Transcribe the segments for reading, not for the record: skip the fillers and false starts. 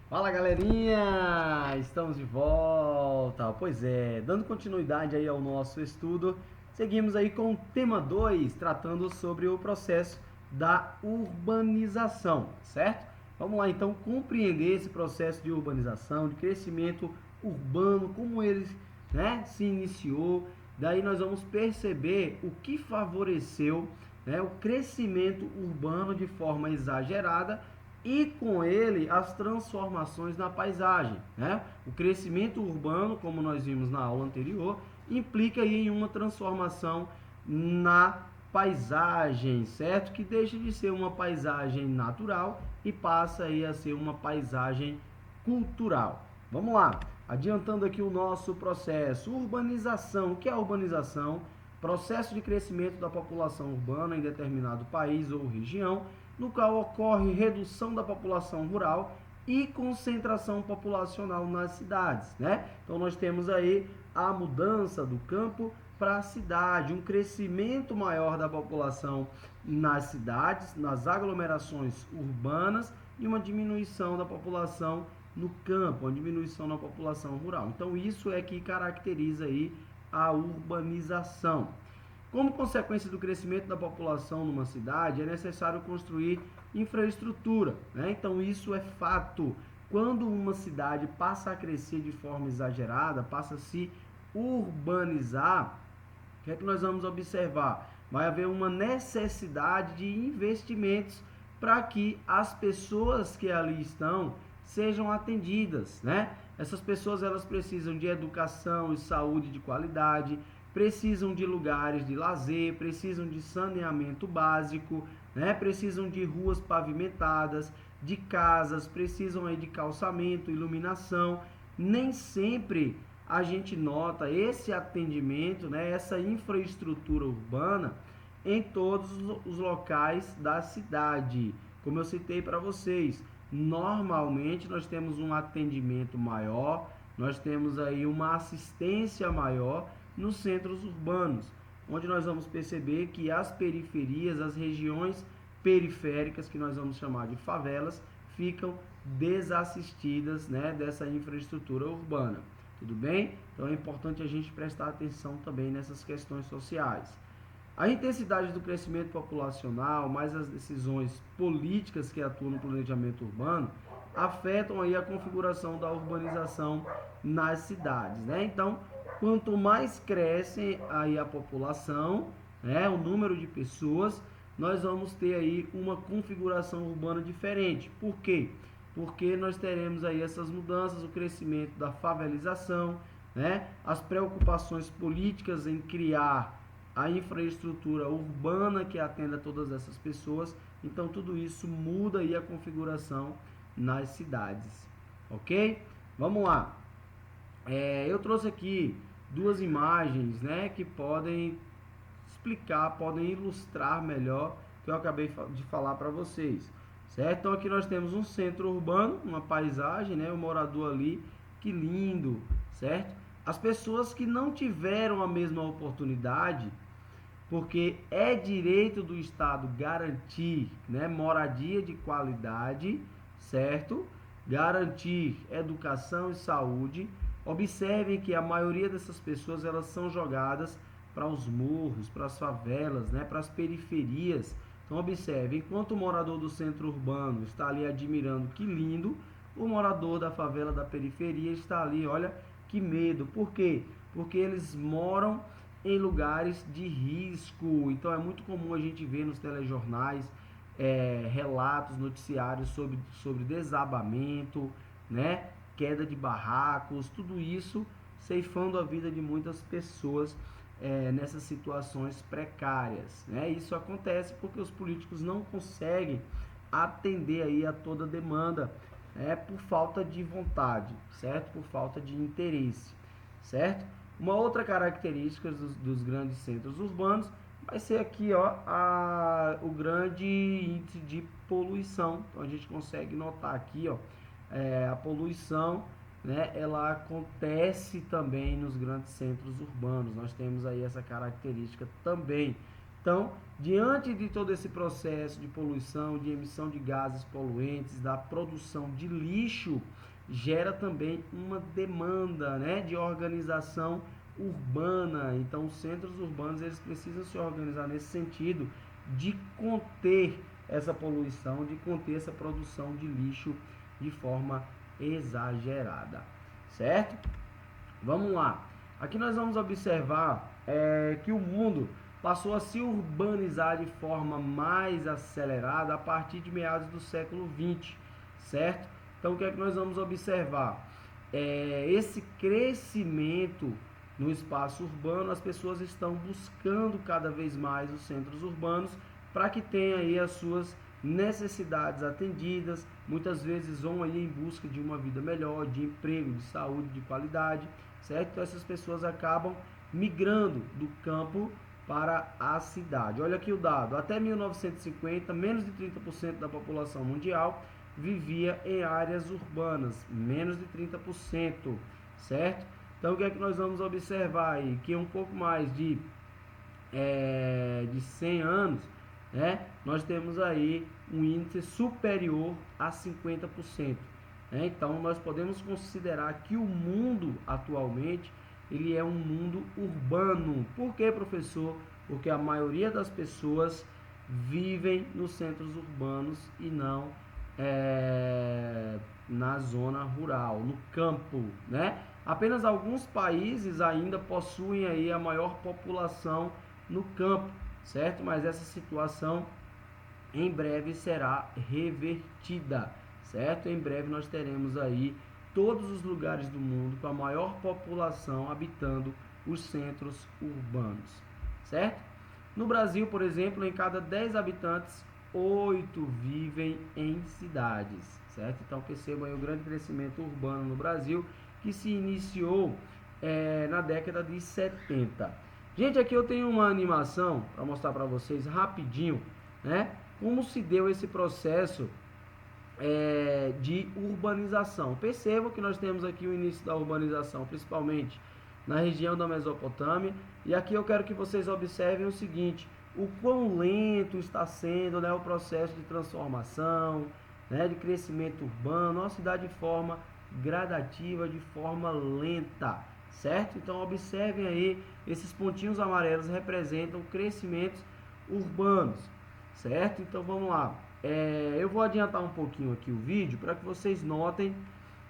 Fala galerinha, estamos de volta. Pois é, dando continuidade aí ao nosso estudo, seguimos aí com o tema 2, tratando sobre o processo da urbanização, certo? Vamos lá então compreender esse processo de urbanização, de crescimento urbano, como ele, se iniciou. Daí nós vamos perceber o que favoreceu, o crescimento urbano de forma exagerada e com ele as transformações na paisagem, né? O crescimento urbano, como nós vimos na aula anterior, implica aí em uma transformação na paisagem, certo? Que deixa de ser uma paisagem natural e passa aí a ser uma paisagem cultural. Vamos lá, adiantando aqui o nosso processo. Urbanização. O que é a urbanização? Processo de crescimento da população urbana em determinado país ou região, no qual ocorre redução da população rural e concentração populacional nas cidades, né? Então nós temos aí a mudança do campo para a cidade, um crescimento maior da população nas cidades, nas aglomerações urbanas e uma diminuição da população no campo, uma diminuição na população rural. Então isso é que caracteriza aí a urbanização. Como consequência do crescimento da população numa cidade, é necessário construir infraestrutura, né? Então isso é fato. Quando uma cidade passa a crescer de forma exagerada, passa a se urbanizar, o que é que nós vamos observar? Vai haver uma necessidade de investimentos para que as pessoas que ali estão sejam atendidas, né? Essas pessoas elas precisam de educação e saúde de qualidade, precisam de lugares de lazer, precisam de saneamento básico, né? Precisam de ruas pavimentadas, de casas, precisam aí de calçamento, iluminação. Nem sempre a gente nota esse atendimento, né? Essa infraestrutura urbana em todos os locais da cidade. Como eu citei para vocês, normalmente nós temos um atendimento maior, nós temos aí uma assistência maior nos centros urbanos, onde nós vamos perceber que as periferias, as regiões periféricas, que nós vamos chamar de favelas, ficam desassistidas, né, dessa infraestrutura urbana. Tudo bem? Então é importante a gente prestar atenção também nessas questões sociais. A intensidade do crescimento populacional, mais as decisões políticas que atuam no planejamento urbano, afetam aí a configuração da urbanização nas cidades, né? Então, quanto mais cresce aí a população, né, o número de pessoas, nós vamos ter aí uma configuração urbana diferente. Por quê? Porque nós teremos aí essas mudanças, o crescimento da favelização, né, as preocupações políticas em criar a infraestrutura urbana que atenda todas essas pessoas. Então tudo isso muda aí a configuração nas cidades, ok? Vamos lá. Eu trouxe aqui duas imagens, né, que podem explicar, podem ilustrar melhor o que eu acabei de falar para vocês, certo? Então aqui nós temos um centro urbano, uma paisagem, né, o morador ali, que lindo, certo? As pessoas que não tiveram a mesma oportunidade, porque é direito do Estado garantir, né, moradia de qualidade, certo? Garantir educação e saúde. Observem que a maioria dessas pessoas elas são jogadas para os morros, para as favelas, né, para as periferias. Então observe, enquanto o morador do centro urbano está ali admirando que lindo, o morador da favela da periferia está ali, olha que medo. Por quê? Porque eles moram em lugares de risco. Então é muito comum a gente ver nos telejornais relatos, noticiários sobre desabamento, né? Queda de barracos, tudo isso ceifando a vida de muitas pessoas nessas situações precárias, né? Isso acontece porque os políticos não conseguem atender aí a toda demanda, por falta de vontade, certo? Por falta de interesse, certo? Uma outra característica dos grandes centros urbanos vai ser aqui, ó, o grande índice de poluição. Então a gente consegue notar aqui, ó, a poluição, né, ela acontece também nos grandes centros urbanos. Nós temos aí essa característica também. Então, diante de todo esse processo de poluição, de emissão de gases poluentes, da produção de lixo, gera também uma demanda, né, de organização urbana. Então, os centros urbanos eles precisam se organizar nesse sentido de conter essa poluição, de conter essa produção de lixo de forma exagerada, certo? Vamos lá. Aqui nós vamos observar que o mundo passou a se urbanizar de forma mais acelerada a partir de meados do século XX, certo? Então, o que é que nós vamos observar? Esse crescimento no espaço urbano, as pessoas estão buscando cada vez mais os centros urbanos para que tenham aí as suas necessidades atendidas, muitas vezes vão aí em busca de uma vida melhor, de emprego, de saúde, de qualidade, certo? Então essas pessoas acabam migrando do campo para a cidade. Olha aqui o dado, até 1950, menos de 30% da população mundial vivia em áreas urbanas, menos de 30%, certo? Então o que é que nós vamos observar aí? Que um pouco mais de 100 anos, né, nós temos aí um índice superior a 50%. Né? Então nós podemos considerar que o mundo atualmente ele é um mundo urbano. Por que, professor? Porque a maioria das pessoas vivem nos centros urbanos e não na zona rural, no campo, né? Apenas alguns países ainda possuem aí a maior população no campo, certo? Mas essa situação em breve será revertida, certo? Em breve nós teremos aí todos os lugares do mundo com a maior população habitando os centros urbanos, certo? No Brasil, por exemplo, em cada 10 habitantes, 8 vivem em cidades, certo? Então percebam aí o grande crescimento urbano no Brasil, que se iniciou na década de 70. Gente, aqui eu tenho uma animação para mostrar para vocês rapidinho, né? Como se deu esse processo de urbanização. Percebam que nós temos aqui o início da urbanização, principalmente na região da Mesopotâmia. E aqui eu quero que vocês observem o seguinte: o quão lento está sendo, né, o processo de transformação, né, de crescimento urbano, uma cidade de forma gradativa, de forma lenta, certo? Então observem aí, esses pontinhos amarelos representam crescimentos urbanos, certo? Então vamos lá. Eu vou adiantar um pouquinho aqui o vídeo para que vocês notem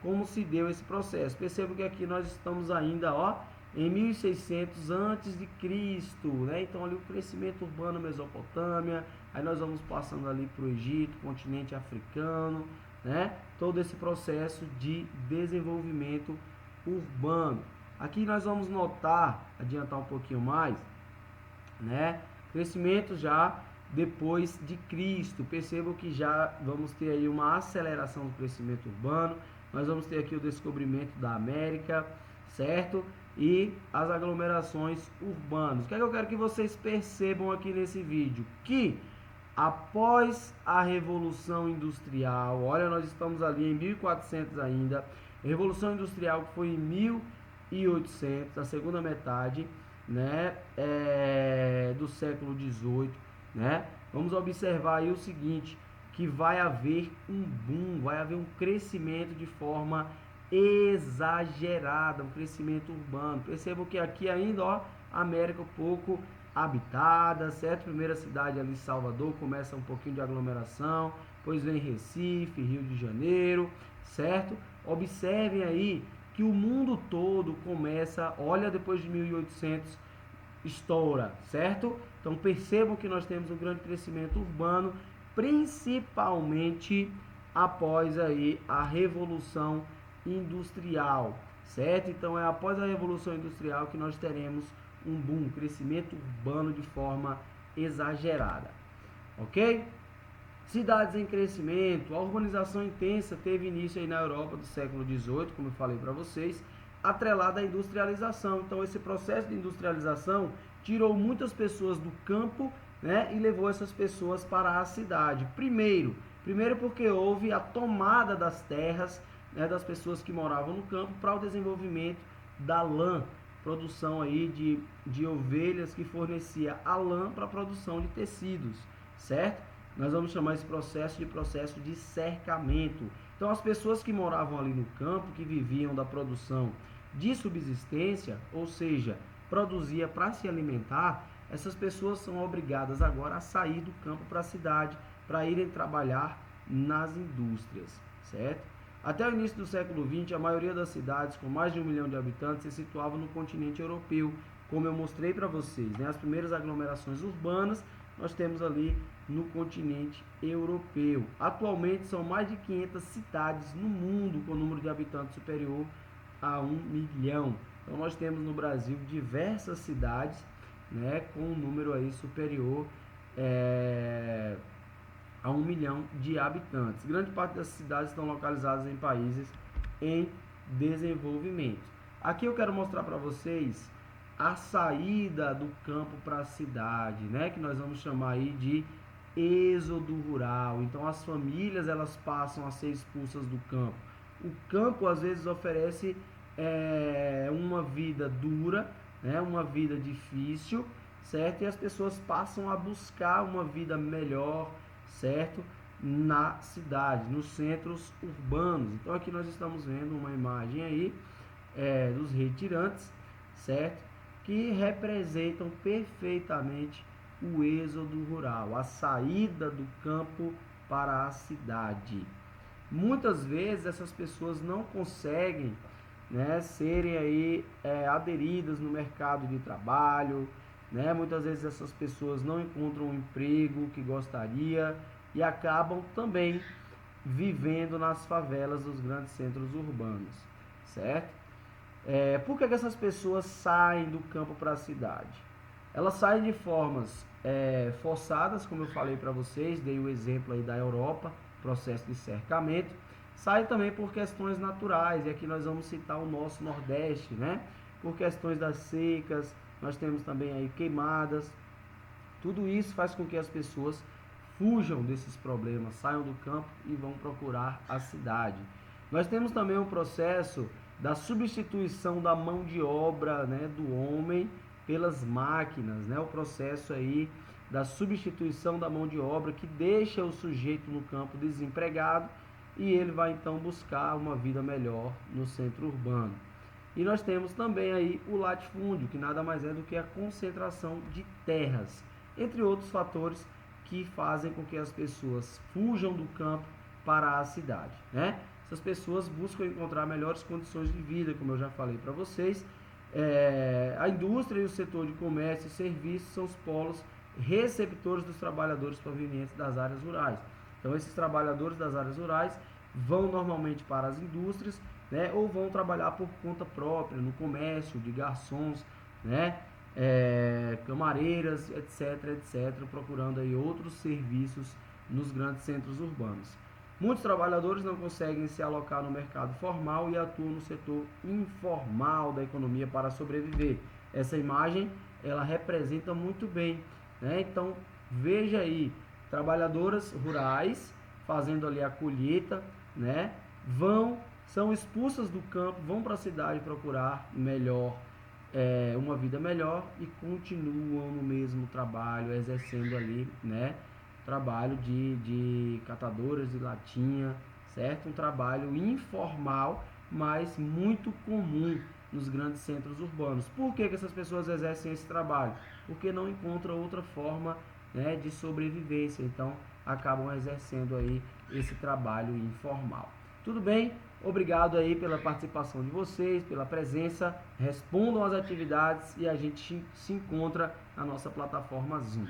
como se deu esse processo. Perceba que aqui nós estamos ainda, ó, em 1600 antes de Cristo, né? Então ali o crescimento urbano Mesopotâmia, aí nós vamos passando ali para o Egito, continente africano, né? Todo esse processo de desenvolvimento urbano. Aqui nós vamos notar, adiantar um pouquinho mais, né? Crescimento já depois de Cristo. Percebam que já vamos ter aí uma aceleração do crescimento urbano. Nós vamos ter aqui o descobrimento da América, certo? E as aglomerações urbanas. O que é que eu quero que vocês percebam aqui nesse vídeo? Que após a Revolução Industrial, olha, nós estamos ali em 1400 ainda, a Revolução Industrial que foi em 1800, a segunda metade, né, do século 18, né? Vamos observar aí o seguinte, que vai haver um boom, vai haver um crescimento de forma exagerada, um crescimento urbano. Percebam que aqui ainda, ó, América um pouco habitada, certo? Primeira cidade ali, Salvador, começa um pouquinho de aglomeração, depois vem Recife, Rio de Janeiro, certo? Observem aí que o mundo todo começa, olha, depois de 1800, estoura, certo? Então percebam que nós temos um grande crescimento urbano, principalmente após aí a Revolução Industrial, certo? Então é após a Revolução Industrial que nós teremos um boom, crescimento urbano de forma exagerada, ok? Cidades em crescimento, a urbanização intensa teve início aí na Europa do século XVIII, como eu falei para vocês, atrelada à industrialização. Então esse processo de industrialização tirou muitas pessoas do campo, né, e levou essas pessoas para a cidade. Primeiro porque houve a tomada das terras, né, das pessoas que moravam no campo para o desenvolvimento da lã, produção aí de ovelhas que fornecia a lã para a produção de tecidos, certo? Nós vamos chamar esse processo de cercamento. Então, as pessoas que moravam ali no campo, que viviam da produção de subsistência, ou seja, produzia para se alimentar, essas pessoas são obrigadas agora a sair do campo para a cidade, para irem trabalhar nas indústrias, certo? Até o início do século XX, a maioria das cidades com mais de 1 milhão de habitantes se situavam no continente europeu, como eu mostrei para vocês, né? As primeiras aglomerações urbanas nós temos ali no continente europeu. Atualmente são mais de 500 cidades no mundo com número de habitantes superior a 1 milhão. Então nós temos no Brasil diversas cidades, né, com um número aí superior a 1 milhão de habitantes. Grande parte das cidades estão localizadas em países em desenvolvimento. Aqui eu quero mostrar para vocês a saída do campo para a cidade, né, que nós vamos chamar aí de êxodo rural. Então as famílias elas passam a ser expulsas do campo. O campo às vezes oferece uma vida dura, né, uma vida difícil, certo? E as pessoas passam a buscar uma vida melhor, certo? Na cidade, nos centros urbanos. Então aqui nós estamos vendo uma imagem aí dos retirantes, certo? Que representam perfeitamente o êxodo rural, a saída do campo para a cidade. Muitas vezes essas pessoas não conseguem, né, serem aí aderidas no mercado de trabalho, né? Muitas vezes essas pessoas não encontram um emprego que gostaria e acabam também vivendo nas favelas dos grandes centros urbanos, certo? Por que essas pessoas saem do campo para a cidade? Elas saem de formas forçadas, como eu falei para vocês, dei o exemplo aí da Europa, processo de cercamento. Sai também por questões naturais, e aqui nós vamos citar o nosso Nordeste, né? Por questões das secas, nós temos também aí queimadas. Tudo isso faz com que as pessoas fujam desses problemas, saiam do campo e vão procurar a cidade. Nós temos também um processo da substituição da mão de obra, né, do homem pelas máquinas, né? O processo aí da substituição da mão de obra que deixa o sujeito no campo desempregado e ele vai então buscar uma vida melhor no centro urbano. E nós temos também aí o latifúndio, que nada mais é do que a concentração de terras, entre outros fatores que fazem com que as pessoas fujam do campo para a cidade, né? Essas pessoas buscam encontrar melhores condições de vida, como eu já falei para vocês. A indústria e o setor de comércio e serviços são os polos receptores dos trabalhadores provenientes das áreas rurais. Então esses trabalhadores das áreas rurais vão normalmente para as indústrias, né, ou vão trabalhar por conta própria no comércio, de garçons, né, camareiras, etc, procurando aí outros serviços nos grandes centros urbanos. Muitos trabalhadores não conseguem se alocar no mercado formal e atuam no setor informal da economia para sobreviver. Essa imagem ela representa muito bem, né? Então veja aí, trabalhadoras rurais fazendo ali a colheita, né? São expulsas do campo, vão para a cidade procurar uma vida melhor e continuam no mesmo trabalho, exercendo ali, né, trabalho de catadoras de latinha, certo? Um trabalho informal, mas muito comum nos grandes centros urbanos. Por que essas pessoas exercem esse trabalho? Porque não encontram outra forma, né, de sobrevivência, então acabam exercendo aí esse trabalho informal. Tudo bem? Obrigado aí pela participação de vocês, pela presença, respondam às atividades e a gente se encontra na nossa plataforma Zoom.